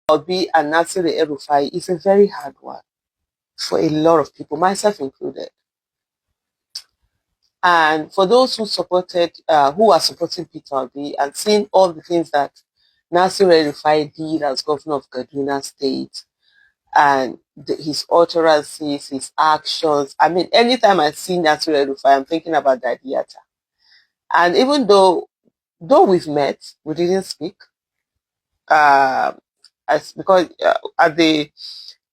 Obi and Nasir El-Rufai is a very hard one for a lot of people, myself included. And for those who are supporting Peter Obi and seeing all the things that Nasir El-Rufai did as governor of Kaduna State, and his utterances, his actions. I mean, anytime I see Nasir El-Rufai, I'm thinking about that theater. And even though we've met, we didn't speak. Because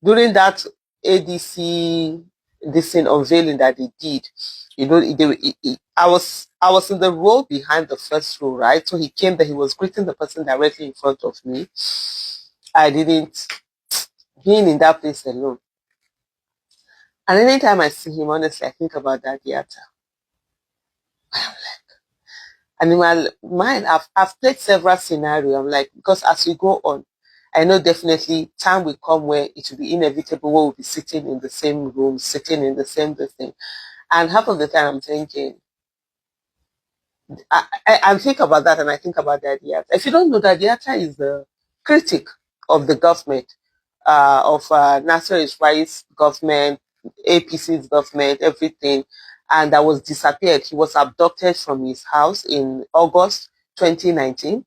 during that ADC this thing unveiling that they did, I was in the row behind the first row, right? So he came there, he was greeting the person directly in front of me. I didn't being in that place alone. And anytime I see him, honestly, I think about that theater. I'm like, and in my mind, I've played several scenarios. I'm like, because as we go on, I know definitely time will come where it will be inevitable where we'll be sitting in the same room, sitting in the same thing. And half of the time I'm thinking, I think about that and I think about the idea. If you don't know, that Diata is the critic of the government, of Nasser El-Rufai's government, APC's government, everything, and that was disappeared. He was abducted from his house in August 2019,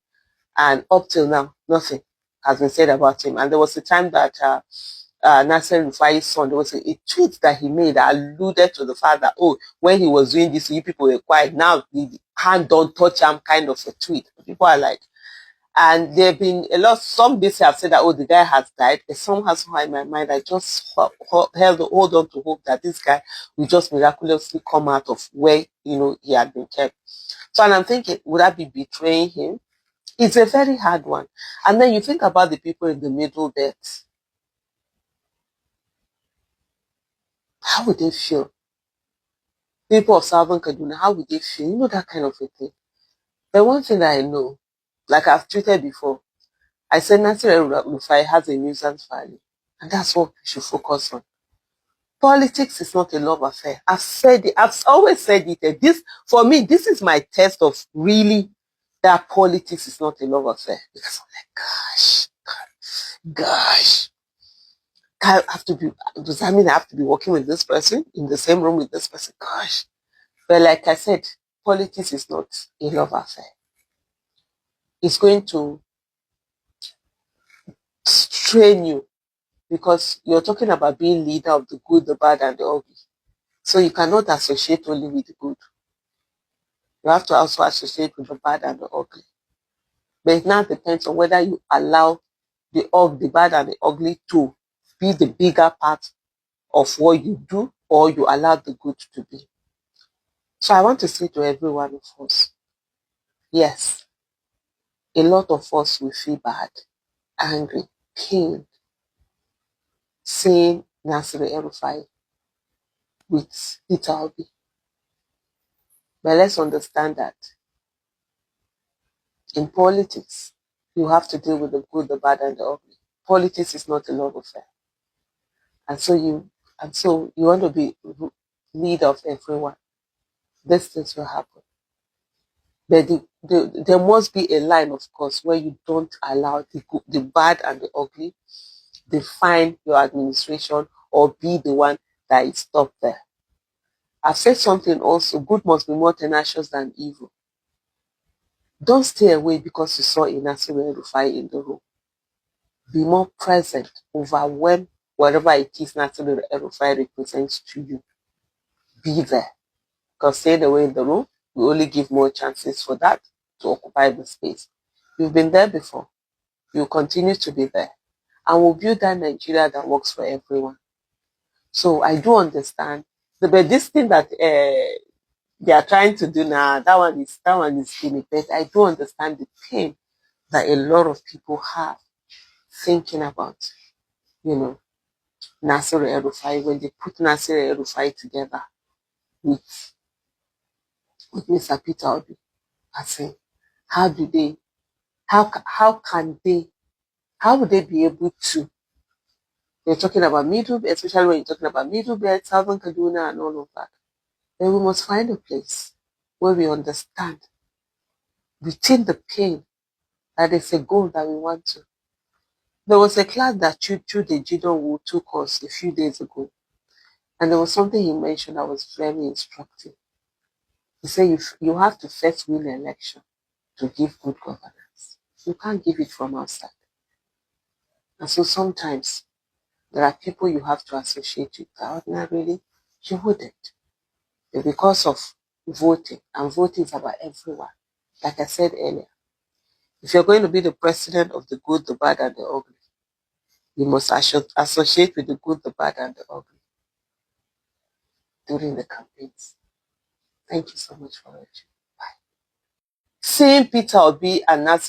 and up till now, nothing has been said about him. And there was a time that Nasser El-Rufai's son, there was a tweet that he made that alluded to the fact that, oh, when he was doing this, you people were quiet. Now the hand don't touch him kind of a tweet. People are like, and there have been a lot, some bits have said that, oh, the guy has died. But some has in my mind, I just hold on to hope that this guy will just miraculously come out of where, he had been kept. So, and I'm thinking, would I be betraying him? It's a very hard one. And then you think about the people in the middle belt. How would they feel? People of Southern Kaduna, how would they feel? That kind of a thing. But one thing that I know, like I've tweeted before, I said Nasir El-Rufai has a nuisance value. And that's what we should focus on. Politics is not a love affair. I've said it. I've always said it. For me, this is my test of really that politics is not a love affair. Because I'm like, gosh. Does that mean I have to be working with this person in the same room with this person? Gosh. But like I said, politics is not a love affair. It's going to strain you because you're talking about being leader of the good, the bad, and the ugly. So you cannot associate only with the good. You have to also associate with the bad and the ugly. But it now depends on whether you allow the bad and the ugly to be the bigger part of what you do, or you allow the good to be. So I want to say to every one of us, yes, a lot of us will feel bad, angry, pained, seeing Nasir El-Rufai with Peter Obi. But let's understand that in politics, you have to deal with the good, the bad, and the ugly. Politics is not a love affair. And so you want to be leader of everyone. These things will happen. But there must be a line, of course, where you don't allow the bad and the ugly define your administration or be the one that is stopped there. I've said something also, good must be more tenacious than evil. Don't stay away because you saw a Nasir El-Rufai in the room. Be more present, overwhelm whatever it is Nasir El-Rufai represents to you. Be there. Because staying away in the room will only give more chances for that to occupy the space. You've been there before. You'll continue to be there. And we'll build that Nigeria that works for everyone. So I do understand. But this thing that they are trying to do now, that one is limited. I do understand the pain that a lot of people have thinking about, Nasir El-Rufai, when they put Nasir El-Rufai together with Mr. Peter Obi. I say, how would they be able to? They're talking about middle, especially when you're talking about middle belt, Southern Kaduna, and all of that. Then we must find a place where we understand within the pain that it's a goal that we want to. There was a class that Chude Jidowu took us a few days ago, and there was something he mentioned that was very instructive. He said you have to first win an election to give good governance. You can't give it from outside. And so sometimes there are people you have to associate with that ordinarily you wouldn't. But because of voting, and voting is about everyone. Like I said earlier, if you're going to be the president of the good, the bad, and the ugly, you must associate with the good, the bad, and the ugly during the campaigns. Thank you so much for watching. Bye. Seeing Peter Obi and Nancy